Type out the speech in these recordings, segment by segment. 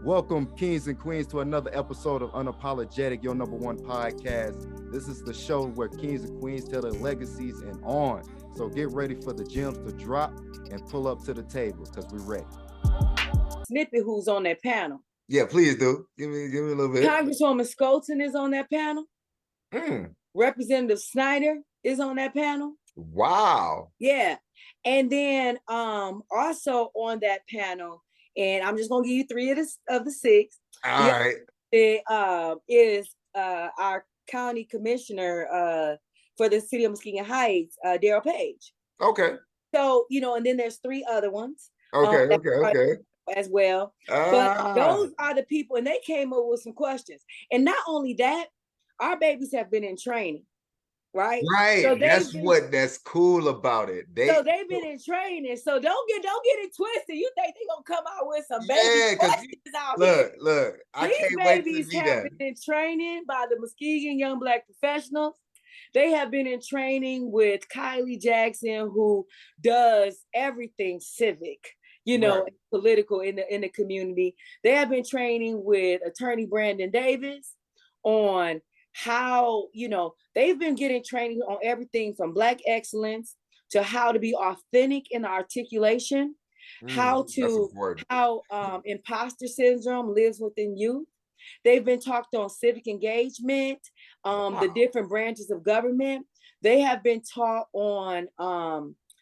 Welcome, kings and queens, to another episode of Unapologetic, your number one podcast. This is the show where kings and queens tell their legacies and on. So get ready for the gems to drop and pull up to the table because we're ready. Snippet, who's on that panel. Yeah, please do. Give me a little bit. Congresswoman Skolton is on that panel. Representative Snyder is on that panel. Wow. Yeah. And then also on that panel, and I'm just gonna give you three of the six. All right. Is our county commissioner for the city of Muskegon Heights, Daryl Page. Okay. So, and then there's three other ones. Okay. As well. But those are the people, and they came up with some questions. And not only that, our babies have been in training. Right. So that's cool about it. They've been in training. So don't get it twisted. You think they're gonna come out with some baby questions out here. Look, I can't wait to see that. These babies have been in training by the Muskegon Young Black Professionals. They have been in training with Kylie Jackson, who does everything civic, political in the community. They have been training with Attorney Brandon Davis on how, they've been getting training on everything from Black excellence to how to be authentic in articulation, how imposter syndrome lives within youth. They've been talked on civic engagement, the different branches of government. They have been taught on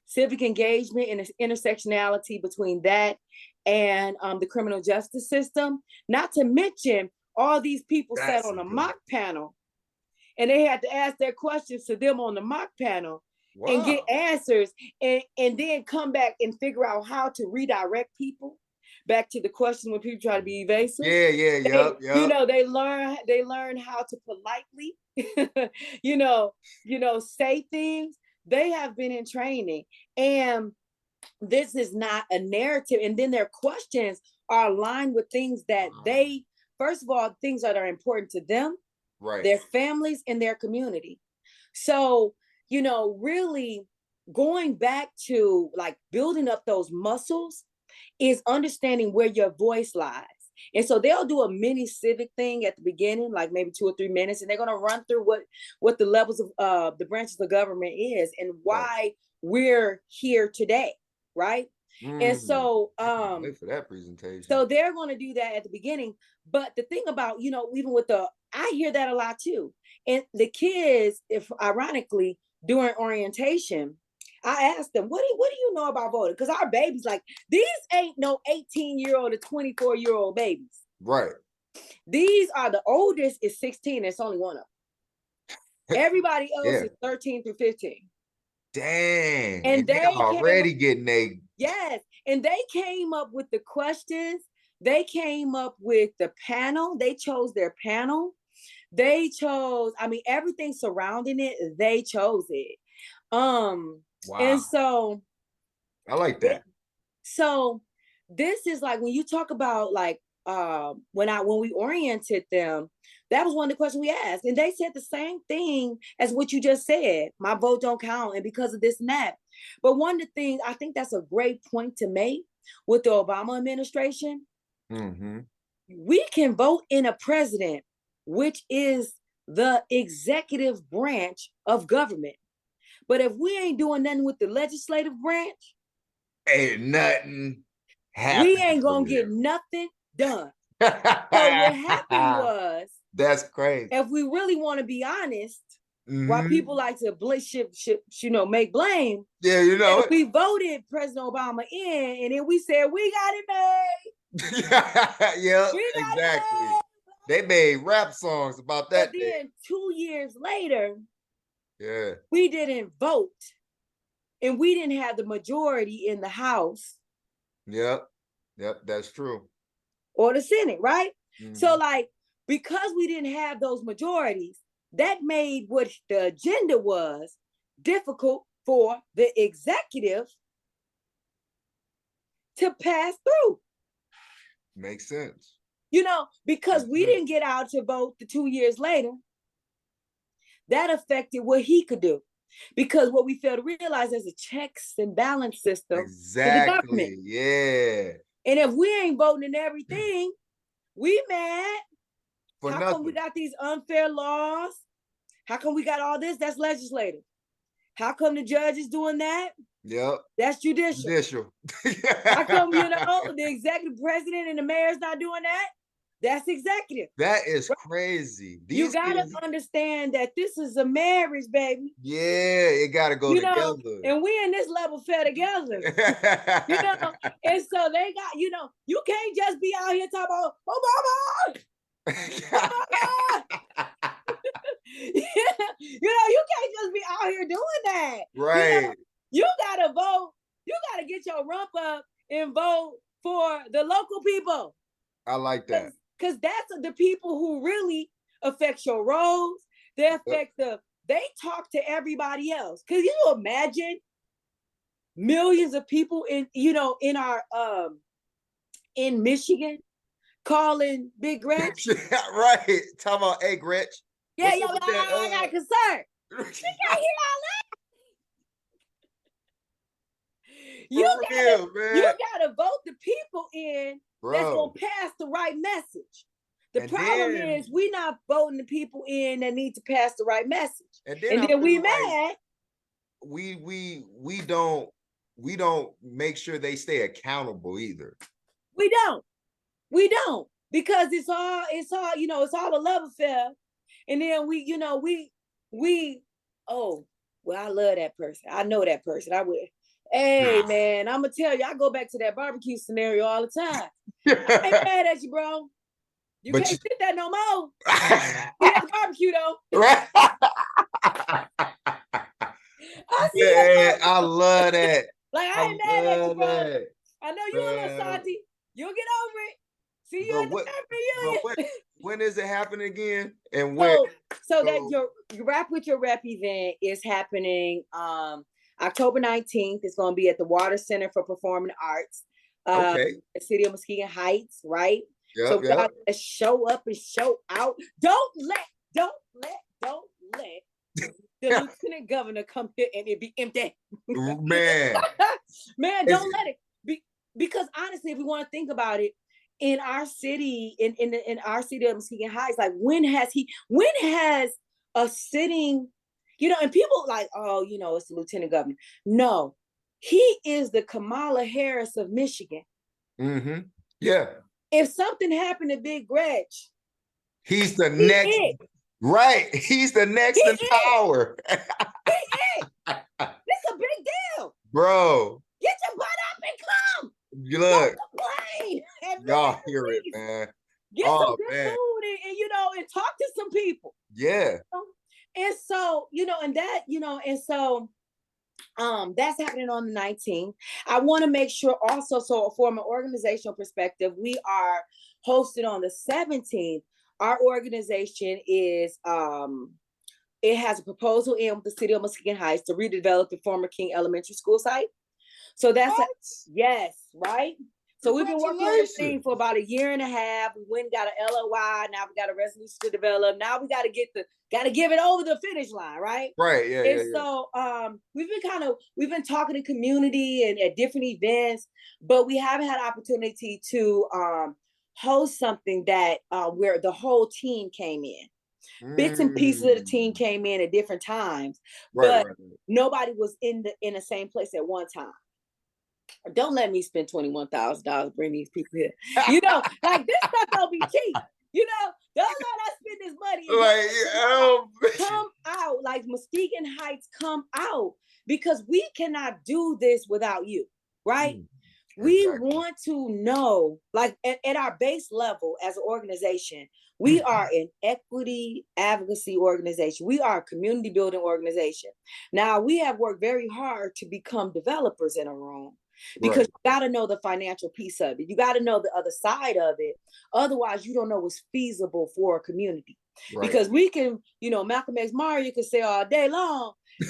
civic engagement and intersectionality between that and the criminal justice system. Not to mention, all these people sat on a mock panel, and they had to ask their questions to them on the mock panel and get answers, and then come back and figure out how to redirect people back to the question when people try to be evasive. Yep. They learn how to politely, say things. They have been in training, and this is not a narrative. And then their questions are aligned with things that first of all, things that are important to them, right, their families and their community. So, really going back to like building up those muscles is understanding where your voice lies. And so they'll do a mini civic thing at the beginning, like maybe 2 or 3 minutes, and they're going to run through what the levels of the branches of government is and why we're here today, right? And so wait for that presentation. So they're going to do that at the beginning. But the thing about, even with I hear that a lot too. And the kids, if ironically, during orientation, I asked them, what do you know about voting? Because our babies, like, these ain't no 18-year-old or 24-year-old babies. Right. These are the oldest is 16. It's only one of them. Everybody else is 13 through 15. Dang. And they already getting a... Yes. And they came up with the questions. They came up with the panel. They chose their panel. They chose, everything surrounding it, they chose it. Wow. And so I like that. So this is like when you talk about like when we oriented them, that was one of the questions we asked. And they said the same thing as what you just said. My vote don't count, and because of this and that. But one of the things, I think that's a great point to make with the Obama administration. We can vote in a president, which is the executive branch of government. But if we ain't doing nothing with the legislative branch, ain't nothing happening. We ain't gonna get nothing done. So what happened was, that's crazy. If we really want to be honest, why people like to make blame. Yeah, if we voted President Obama in, and then we said we got it made. Yeah, exactly. They made rap songs about that. But then 2 years later, yeah, we didn't vote, and we didn't have the majority in the House. Yep, that's true. Or the Senate, right? So like, because we didn't have those majorities, that made what the agenda was difficult for the executive to pass through. Makes sense. Because we didn't get out to vote the 2 years later, that affected what he could do. Because what we fail to realize is a checks and balance system. Exactly. Yeah. And if we ain't voting in everything, We mad. For How nothing. come we got these unfair laws? How come we got all this? That's legislative. How come the judge is doing that? Yep. That's judicial. How come, the executive president and the mayor's not doing that? That's executive. That is crazy. You gotta understand that this is a marriage, baby. Yeah, it gotta go together. And we in this level fed together. And so they got, you can't just be out here talking about Obama. You can't just be out here doing that. Right. You gotta vote. You gotta get your rump up and vote for the local people. I like that. Because that's the people who really affect your roads. They affect they talk to everybody else. Cause you imagine millions of people in our in Michigan calling Big Gretch. Right. Talking about, hey, Gretch. Yeah, I got a concern. You can't hear all that. You gotta vote the people in that's gonna pass the right message. The problem is we not voting the people in that need to pass the right message. And then we mad. We don't make sure they stay accountable either. We don't. Because it's all it's all a love affair. And then I love that person. I know that person. I will. Hey, man, I'm going to tell you, I go back to that barbecue scenario all the time. I ain't mad at you, bro. You can't sit that no more. That's barbecue, though. Right. I love that. Like, I ain't mad at you, bro. I know you a little salty. You'll get over it. See you at the family reunion. When is it happening again? And when? So that your Rap with Your Rep event is happening October 19th. It's going to be at the Water Center for Performing Arts. The city of Muskegon Heights, right? Yep, so y'all show up and show out. Don't let the lieutenant governor come here and it be empty. Man. Man, don't let it be, because honestly, if we want to think about it, in our city, in our city of Muskegon Heights, like when has a sitting, and people like, it's the lieutenant governor. No, he is the Kamala Harris of Michigan. Mm-hmm. Yeah. If something happened to Big Gretch, he's the next. Right. He's the next in power. It's a big deal. Bro. Get your butt up and come. Look. Don't y'all hear it, man. Get some good food and talk to some people. Yeah. And so, that's happening on the 19th. I want to make sure also, so from an organizational perspective, we are hosted on the 17th. Our organization is, it has a proposal in with the city of Muskegon Heights to redevelop the former King Elementary School site. So that's, yes, right? So we've been working on this thing for about a year and a half. We went and got an LOI. Now we got a resolution to develop. Now we got to give it over the finish line, right? Right. Yeah. And so we've been talking to community and at different events, but we haven't had opportunity to host something that where the whole team came in. Bits and pieces of the team came in at different times, but nobody was in the same place at one time. Don't let me spend $21,000 to bring these people here. Like this stuff don't be cheap. Don't let us spend this money. Come out, like Muskegon Heights, come out, because we cannot do this without you, right? We want to know, like at our base level as an organization, we are an equity advocacy organization. We are a community building organization. Now, we have worked very hard to become developers in a room. Because you got to know the financial piece of it. You got to know the other side of it. Otherwise, you don't know what's feasible for a community. Right. Because we can, Malcolm X Marria could say all day long, we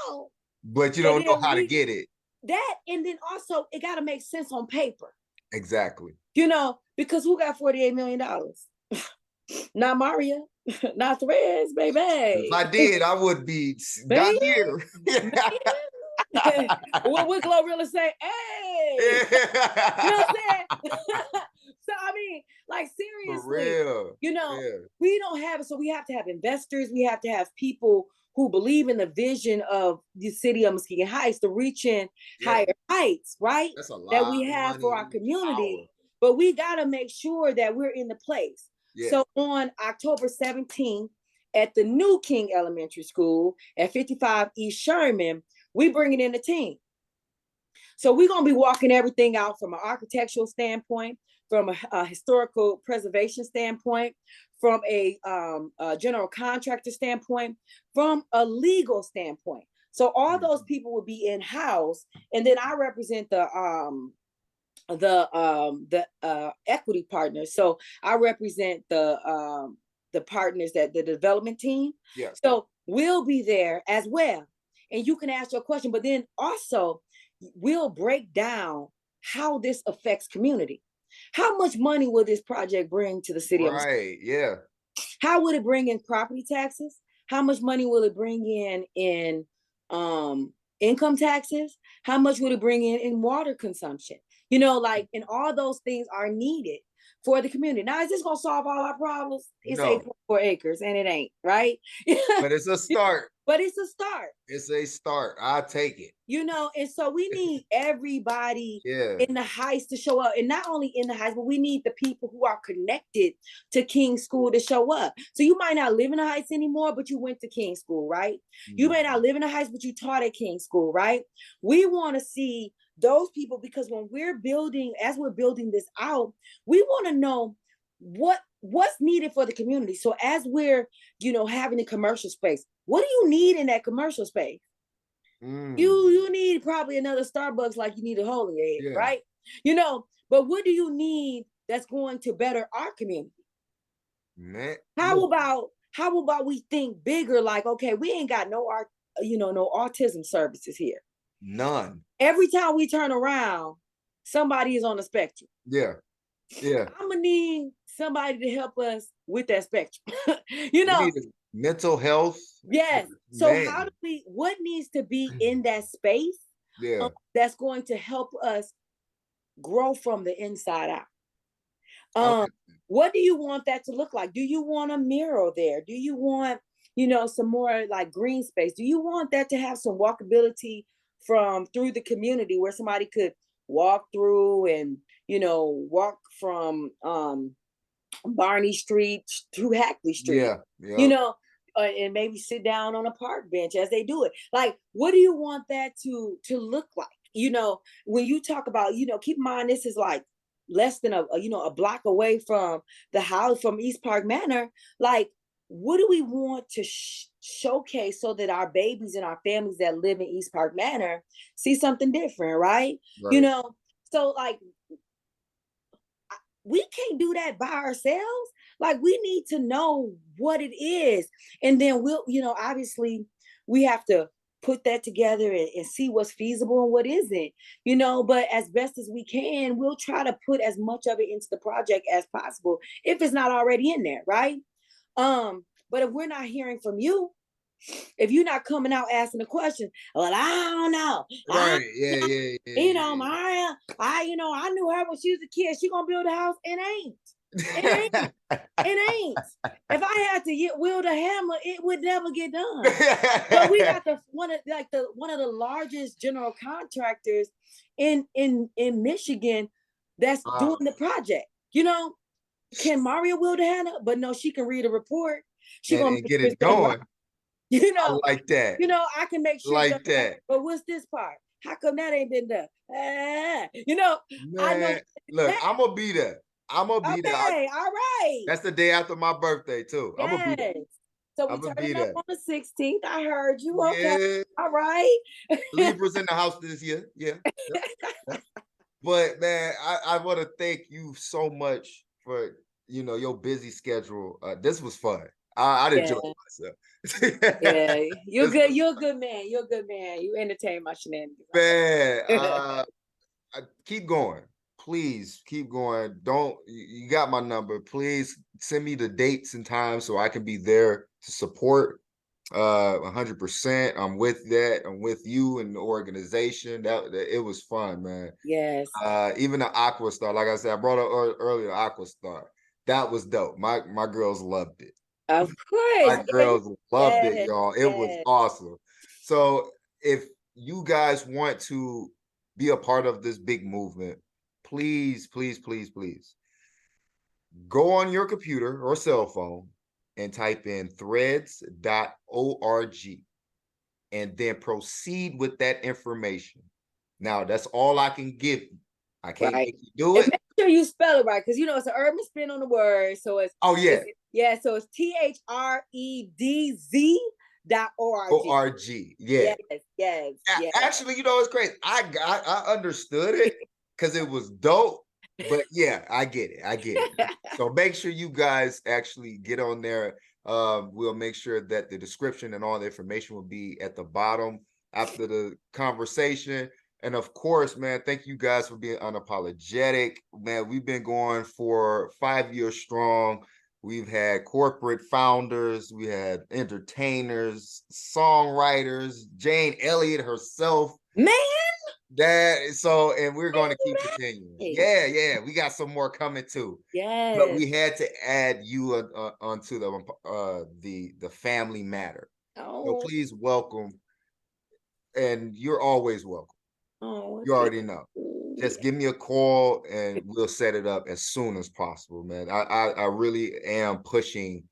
won't. But you don't know how to get it. That, and then also, it got to make sense on paper. Exactly. Because who got $48 million? Not Marria, not Thredz, baby. If I did, I would be down here. What would Glorilla say? Hey, you know what I'm saying? So mean? Like seriously, For real. you know, Yeah. we don't have it. So we have to have investors. We have to have people who believe in the vision of the city of Muskegon Heights to reaching higher heights, right? That's a lot That we of have money for our and community. power. But we got to make sure that we're in the place. Yeah. So on October 17th at the new King Elementary School at 55 East Sherman, we bringing in a team. So we're going to be walking everything out from an architectural standpoint, from a historical preservation standpoint, from a general contractor standpoint, from a legal standpoint. So all those people will be in-house, and then I represent the equity partners. So I represent the partners, that the development team. Yeah. So we'll be there as well, and you can ask your question. But then also, we'll break down how this affects community. How much money will this project bring to the city of Muskegon? Right. Yeah. How would it bring in property taxes? How much money will it bring in income taxes? How much would it bring in water consumption? You know, like, and all those things are needed for the community. Now, is this gonna solve all our problems? It's No. 8.4 acres, and it ain't, right? But it's a start. But it's a start. It's a start. I'll take it. You know, and so we need everybody Yeah. in the Heights to show up. And not only in the Heights, but we need the people who are connected to King School to show up. So you might not live in the Heights anymore, but you went to King School, right? You may not live in the Heights, but you taught at King School, right? We want to see those people, because when we're building, as we're building this out, we want to know what's needed for the community. So as we're, you know, having a commercial space, what do you need in that commercial space? You need probably another Starbucks, like you need a hole in your head, right? You know, but what do you need that's going to better our community? Man. How about we think bigger? Like, okay, we ain't got no autism services here. None. Every time we turn around, somebody is on the spectrum. Yeah. Yeah. I'm gonna need somebody to help us with that spectrum. You know, we need mental health. Yes. So what needs to be in that space? Yeah. That's going to help us grow from the inside out. What do you want that to look like? Do you want a mural there? Do you want, you know, some more like green space? Do you want that to have some walkability through the community, where somebody could walk through and, you know, walk from Barney Street to Hackley Street? Yeah. You know, and maybe sit down on a park bench as they do it. Like, what do you want that to look like? You know, when you talk about, you know, keep in mind, this is like less than a block away from the house, from East Park Manor. Like, what do we want to showcase so that our babies and our families that live in East Park Manor see something different, right? You know, so like, we can't do that by ourselves. Like, we need to know what it is. And then we'll, you know, obviously we have to put that together and see what's feasible and what isn't, you know, but as best as we can, we'll try to put as much of it into the project as possible, if it's not already in there, right? But if we're not hearing from you, if you're not coming out asking a question, well, I don't know. Right. Yeah. You know, Marria, I knew her when she was a kid. She gonna build a house. It ain't. It ain't. If I had to wield a hammer, it would never get done. But we got one of the largest general contractors in Michigan that's doing the project. You know, can Marria wield a hammer? But no, she can read a report. She gonna get it going. You know, I like that. You know, I can make sure like that. But what's this part? How come that ain't been done? You know, man, I know. Look, I'm gonna be there. I'm gonna be there. Okay, all right. That's the day after my birthday too. Yes. I'm gonna be there. So we turning up on the 16th. I heard you. Okay. Yeah. All right. Libra's in the house this year. Yeah. But man, I want to thank you so much for, you know, your busy schedule. This was fun. I enjoyed myself. Yeah, you're good. You're a good man. You're a good man. You entertain my shenanigans. Man, keep going. Please keep going. You got my number. Please send me the dates and times so I can be there to support. 100%. I'm with that. I'm with you and the organization. That it was fun, man. Yes. Even the Aqua Star, like I said, I brought up earlier Aqua Star. That was dope. My girls loved it. Of course. My girls loved it, y'all. It was awesome. So if you guys want to be a part of this big movement, please, please, please, please go on your computer or cell phone and type in thredz.org and then proceed with that information. Now, that's all I can give you. I can't make you do it. And make sure you spell it right, because you know it's an urban spin on the word. So it's so it's THREDZ.org. O-R-G. Yeah. Yes. Actually, you know, it's crazy. I understood it because it was dope. But yeah, I get it. So make sure you guys actually get on there. We'll make sure that the description and all the information will be at the bottom after the conversation. And of course, man, thank you guys for being unapologetic. Man, we've been going for 5 years strong. We've had corporate founders, we had entertainers, songwriters, Jane Elliott herself. Man. And we're going to keep continuing. Yeah. We got some more coming too. Yes. But we had to add you onto the family matter. So please welcome, and you're always welcome. You already know. Just give me a call and we'll set it up as soon as possible, man. I really am pushing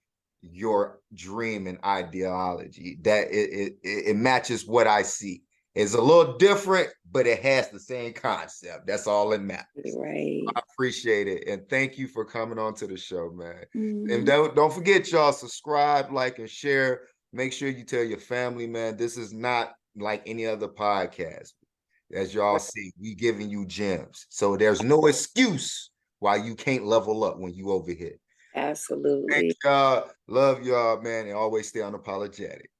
your dream and ideology. That it matches what I see. It's a little different, but it has the same concept. That's all that matters. Right. I appreciate it. And thank you for coming on to the show, man. And don't forget, y'all, subscribe, like, and share. Make sure you tell your family, man. This is not like any other podcast. As y'all see, we giving you gems. So there's no excuse why you can't level up when you over here. Absolutely. Thank y'all. Love y'all, man. And always stay unapologetic.